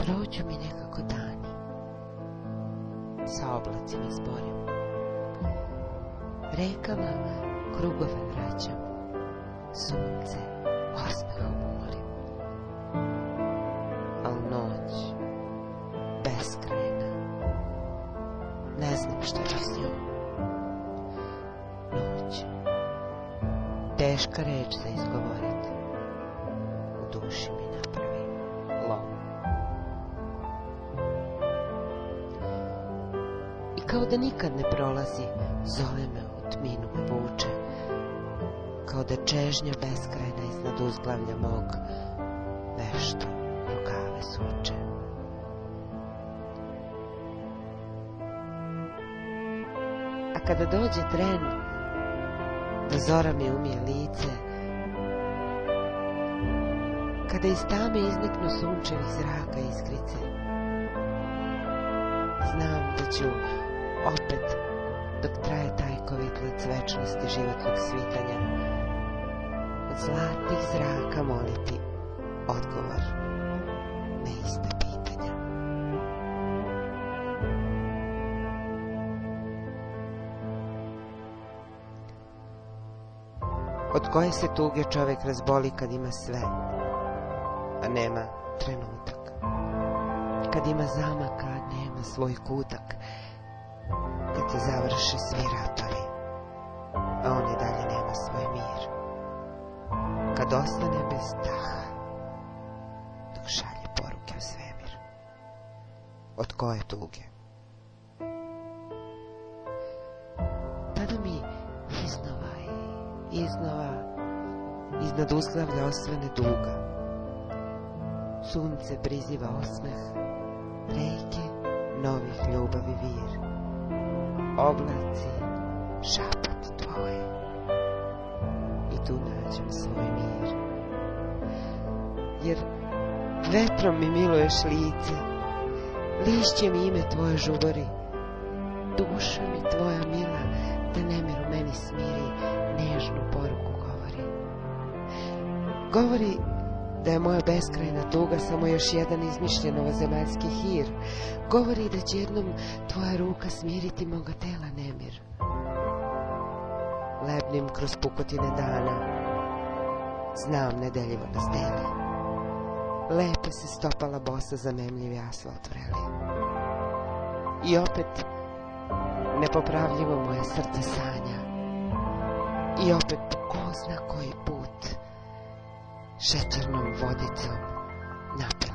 Prođu mi nekako dani, sa oblacima zborim, rekama krugove vraćam, sunce osmehom umorim. Al noć, beskrajna, ne znam šta ću s njom. Noć, teška reč za izgovorit, u duši mi napravi lom. I kao da nikad ne prolazi, zove me, u tminu me vuče, kao da čežnja beskrajna iznad uzglavlja mog vešto rukave suče. A kada dođe tren da zora mi umije lice, kada iz tame izniknu sunčevih zraka iskrice, znam da ću opet, dok traje taj kovitlac večnosti životnog svitanja, od zlatnih zraka moliti odgovor na ista pitanja. Od koje se tuge čovjek razboli kad ima sve, a nema trenutak, kad ima zamaka, a nema svoj kutak, kad se završe svi ratovi, a on i dalje nema svoj mir, kad ostane bez daha, dok šalje poruke u svemir. Od koje tuge? Tada mi iznova i iznova iznad uzglavlja osvane duga. Sunce priziva osmeh, reke novih ljubavi vir, oblaci šapat tvoj, i tu nađem svoj mir. Jer vetrom mi miluješ lice, lišće mi ime tvoje žubori, duša mi tvoja mila, da nemir u meni smiri, nežnu poruku govori. Govori da je moja beskrajna tuga samo još jedan izmišljen ovozemaljski hir. Govori da će jednom tvoja ruka smiriti moga tela nemir. Lebnim kroz pukotine dana, znam nedeljivo nas deli. Lepe se stopala bosa zamemljivi asfalt vreli. I opet nepopravljivo moje srce sanja. I opet po ko zna koji put šećernom vodicom napred